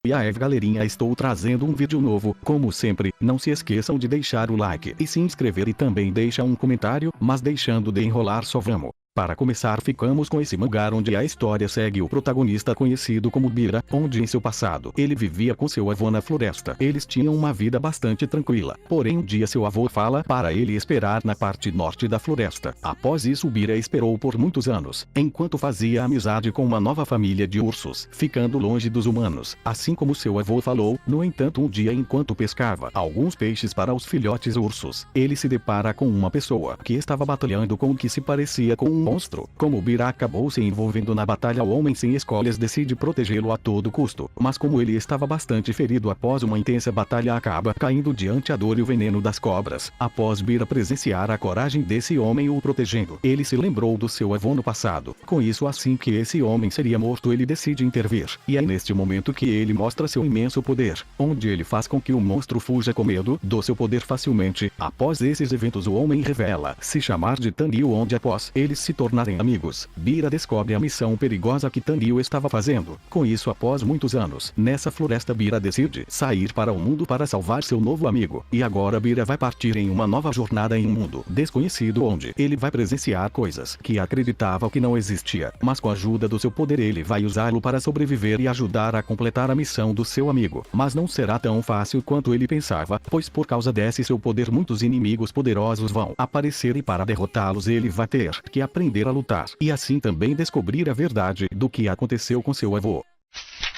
E aí galerinha, estou trazendo um vídeo novo. Como sempre, não se esqueçam de deixar o like e se inscrever e também deixa um comentário, mas deixando de enrolar só vamos. Para começar, ficamos com esse mangá onde a história segue o protagonista conhecido como Bira, onde em seu passado ele vivia com seu avô na floresta. Eles tinham uma vida bastante tranquila, porém um dia seu avô fala para ele esperar na parte norte da floresta. Após isso Bira esperou por muitos anos, enquanto fazia amizade com uma nova família de ursos, ficando longe dos humanos, assim como seu avô falou. No entanto, um dia enquanto pescava alguns peixes para os filhotes ursos, ele se depara com uma pessoa que estava batalhando com o que se parecia com um monstro. Como Bira acabou se envolvendo na batalha, o homem sem escolhas decide protegê-lo a todo custo, mas como ele estava bastante ferido após uma intensa batalha, acaba caindo diante a dor e o veneno das cobras. Após Bira presenciar a coragem desse homem o protegendo, ele se lembrou do seu avô no passado. Com isso, assim que esse homem seria morto, ele decide intervir, e é neste momento que ele mostra seu imenso poder, onde ele faz com que o monstro fuja com medo do seu poder facilmente. Após esses eventos, o homem revela se chamar de Tanryu, onde após eles se tornarem amigos, Bira descobre a missão perigosa que Tanryu estava fazendo. Com isso, após muitos anos nessa floresta, Bira decide sair para o mundo para salvar seu novo amigo. E agora Bira vai partir em uma nova jornada em um mundo desconhecido, onde ele vai presenciar coisas que acreditava que não existia, mas com a ajuda do seu poder ele vai usá-lo para sobreviver e ajudar a completar a missão do seu amigo. Mas não será tão fácil quanto ele pensava, pois por causa desse seu poder muitos inimigos poderosos vão aparecer e para derrotá-los ele vai ter que aprender a lutar, e assim também descobrir a verdade do que aconteceu com seu avô.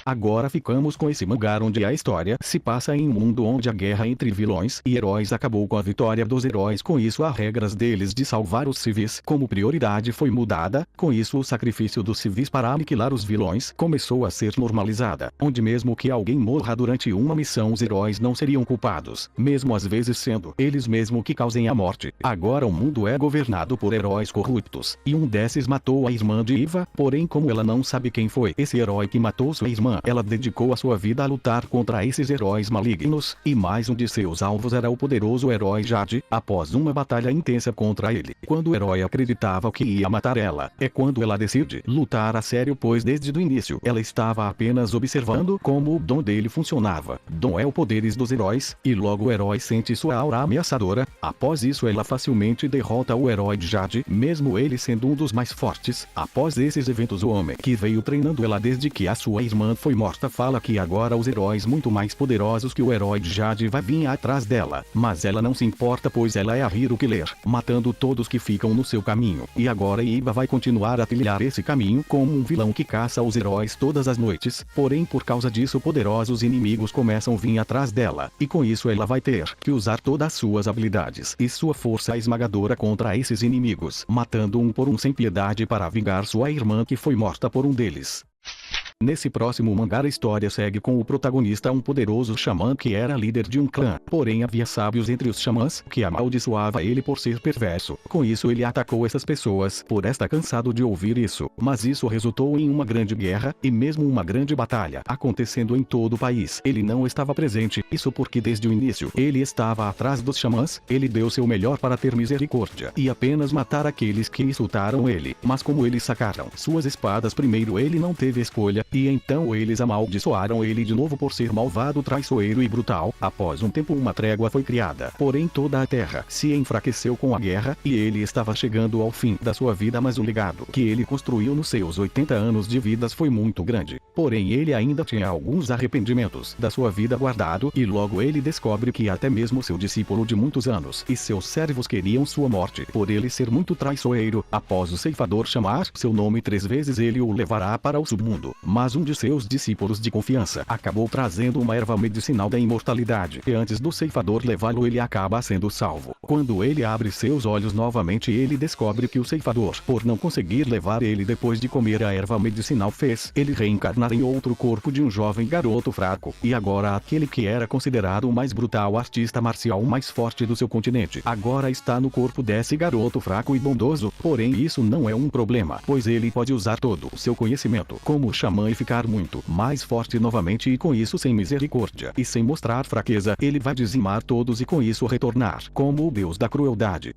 Agora ficamos com esse mangá onde a história se passa em um mundo onde a guerra entre vilões e heróis acabou com a vitória dos heróis. Com isso, as regras deles de salvar os civis como prioridade foi mudada. Com isso, o sacrifício dos civis para aniquilar os vilões começou a ser normalizada, onde mesmo que alguém morra durante uma missão, os heróis não seriam culpados, mesmo às vezes sendo eles mesmo que causem a morte. Agora o mundo é governado por heróis corruptos, e um desses matou a irmã de Iva, porém como ela não sabe quem foi esse herói que matou sua irmã, ela dedicou a sua vida a lutar contra esses heróis malignos, e mais um de seus alvos era o poderoso herói Jade. Após uma batalha intensa contra ele, quando o herói acreditava que ia matar ela, é quando ela decide lutar a sério, pois desde o início ela estava apenas observando como o dom dele funcionava. Dom é o poderes dos heróis, e logo o herói sente sua aura ameaçadora. Após isso ela facilmente derrota o herói de Jade, mesmo ele sendo um dos mais fortes. Após esses eventos, o homem que veio treinando ela desde que a sua irmã foi morta fala que agora os heróis muito mais poderosos que o herói de Jade vai vir atrás dela, mas ela não se importa, pois ela é a Hero Killer, matando todos que ficam no seu caminho. E agora Iba vai continuar a trilhar esse caminho como um vilão que caça os heróis todas as noites, porém por causa disso poderosos inimigos começam a vir atrás dela, e com isso ela vai ter que usar todas as suas habilidades e sua força esmagadora contra esses inimigos, matando um por um sem piedade para vingar sua irmã que foi morta por um deles. Nesse próximo mangá a história segue com o protagonista, um poderoso xamã que era líder de um clã, porém havia sábios entre os xamãs que amaldiçoava ele por ser perverso. Com isso ele atacou essas pessoas, por estar cansado de ouvir isso, mas isso resultou em uma grande guerra, e mesmo uma grande batalha acontecendo em todo o país. Ele não estava presente, isso porque desde o início ele estava atrás dos xamãs. Ele deu seu melhor para ter misericórdia e apenas matar aqueles que insultaram ele, mas como eles sacaram suas espadas primeiro, ele não teve escolha, e então eles amaldiçoaram ele de novo por ser malvado, traiçoeiro e brutal. Após um tempo uma trégua foi criada, porém toda a terra se enfraqueceu com a guerra, e ele estava chegando ao fim da sua vida, mas o legado que ele construiu nos seus 80 anos de vidas foi muito grande. Porém ele ainda tinha alguns arrependimentos da sua vida guardado, e logo ele descobre que até mesmo seu discípulo de muitos anos e seus servos queriam sua morte, por ele ser muito traiçoeiro. Após o ceifador chamar seu nome 3 vezes, ele o levará para o submundo, mas um de seus discípulos de confiança acabou trazendo uma erva medicinal da imortalidade, e antes do ceifador levá-lo ele acaba sendo salvo. Quando ele abre seus olhos novamente, ele descobre que o ceifador, por não conseguir levar ele depois de comer a erva medicinal, fez ele reencarnar em outro corpo de um jovem garoto fraco, e agora aquele que era considerado o mais brutal artista marcial mais forte do seu continente agora está no corpo desse garoto fraco e bondoso. Porém isso não é um problema, pois ele pode usar todo o seu conhecimento como xamã e ficar muito mais forte novamente, e com isso sem misericórdia e sem mostrar fraqueza ele vai dizimar todos e com isso retornar como o deus da crueldade.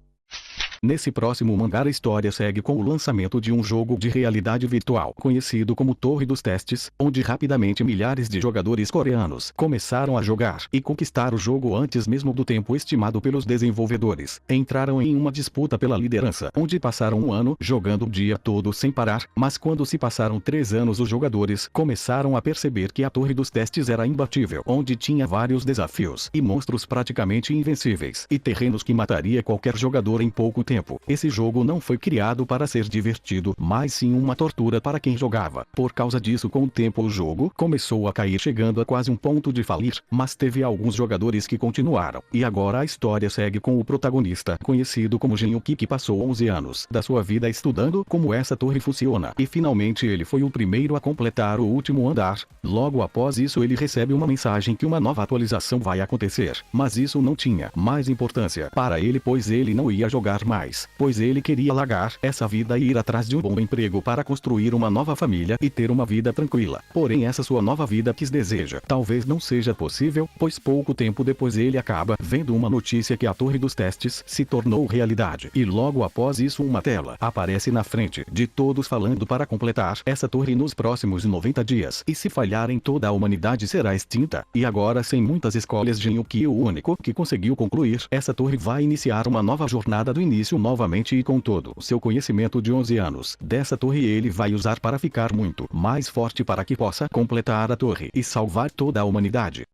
Nesse próximo mangá a história segue com o lançamento de um jogo de realidade virtual conhecido como Torre dos Testes, onde rapidamente milhares de jogadores coreanos começaram a jogar e conquistar o jogo antes mesmo do tempo estimado pelos desenvolvedores. Entraram em uma disputa pela liderança, onde passaram um ano jogando o dia todo sem parar, mas quando se passaram 3 anos os jogadores começaram a perceber que a Torre dos Testes era imbatível, onde tinha vários desafios e monstros praticamente invencíveis e terrenos que mataria qualquer jogador em pouco tempo. Esse jogo não foi criado para ser divertido, mas sim uma tortura para quem jogava. Por causa disso, com o tempo o jogo começou a cair, chegando a quase um ponto de falir, mas teve alguns jogadores que continuaram. E agora a história segue com o protagonista, conhecido como Jin Yuki, que passou 11 anos da sua vida estudando como essa torre funciona, e finalmente ele foi o primeiro a completar o último andar. Logo após isso ele recebe uma mensagem que uma nova atualização vai acontecer, mas isso não tinha mais importância para ele, pois ele não ia jogar mais, pois ele queria largar essa vida e ir atrás de um bom emprego para construir uma nova família e ter uma vida tranquila. Porém essa sua nova vida que deseja talvez não seja possível, pois pouco tempo depois ele acaba vendo uma notícia que a Torre dos Testes se tornou realidade, e logo após isso uma tela aparece na frente de todos falando para completar essa torre nos próximos 90 dias, e se falharem toda a humanidade será extinta. E agora, sem muitas escolhas, Jin Yuki, o único que conseguiu concluir essa torre, vai iniciar uma nova jornada do início novamente, e com todo o seu conhecimento de 11 anos dessa torre ele vai usar para ficar muito mais forte para que possa completar a torre e salvar toda a humanidade.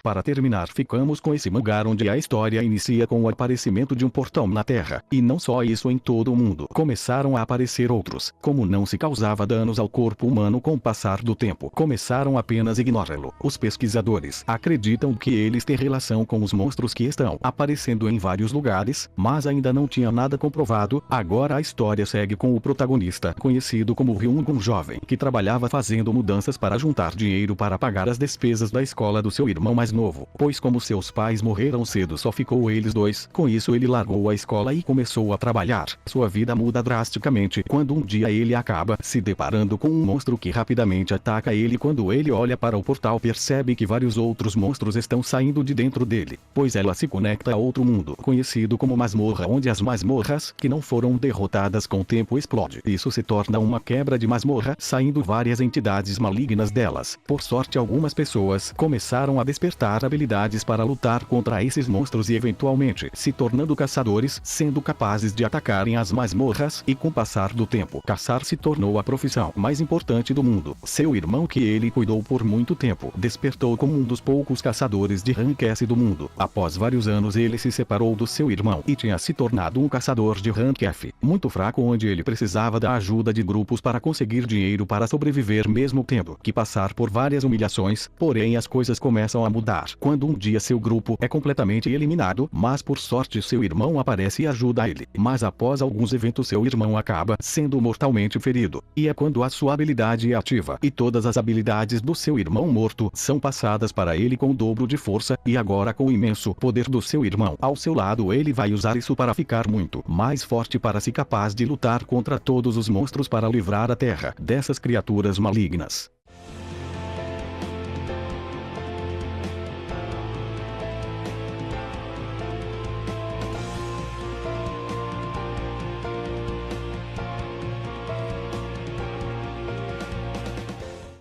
Para terminar, ficamos com esse mangá onde a história inicia com o aparecimento de um portão na Terra, e não só isso, em todo o mundo começaram a aparecer outros. Como não se causava danos ao corpo humano com o passar do tempo, começaram apenas a ignorá-lo. Os pesquisadores acreditam que eles têm relação com os monstros que estão aparecendo em vários lugares, mas ainda não tinha nada comprovado. Agora a história segue com o protagonista, conhecido como Ryung, um jovem que trabalhava fazendo mudanças para juntar dinheiro para pagar as despesas da escola do seu irmão mais novo, pois como seus pais morreram cedo só ficou eles dois. Com isso ele largou a escola e começou a trabalhar. Sua vida muda drasticamente quando um dia ele acaba se deparando com um monstro que rapidamente ataca ele. Quando ele olha para o portal percebe que vários outros monstros estão saindo de dentro dele, pois ela se conecta a outro mundo conhecido como masmorra, onde as masmorras que não foram derrotadas com o tempo explode. Isso se torna uma quebra de masmorra, saindo várias entidades malignas delas. Por sorte algumas pessoas começaram a despertar habilidades para lutar contra esses monstros e eventualmente se tornando caçadores, sendo capazes de atacarem as masmorras, e com o passar do tempo caçar se tornou a profissão mais importante do mundo. Seu irmão, que ele cuidou por muito tempo, despertou como um dos poucos caçadores de rank S do mundo. Após vários anos ele se separou do seu irmão e tinha se tornado um caçador de rank F, muito fraco, onde ele precisava da ajuda de grupos para conseguir dinheiro para sobreviver, mesmo tendo que passar por várias humilhações. Porém as coisas começam a mudar quando um dia seu grupo é completamente eliminado, mas por sorte seu irmão aparece e ajuda ele. Mas após alguns eventos seu irmão acaba sendo mortalmente ferido, e é quando a sua habilidade é ativa, e todas as habilidades do seu irmão morto são passadas para ele com o dobro de força. E agora, com o imenso poder do seu irmão ao seu lado, ele vai usar isso para ficar muito mais forte, para ser capaz de lutar contra todos os monstros para livrar a Terra dessas criaturas malignas.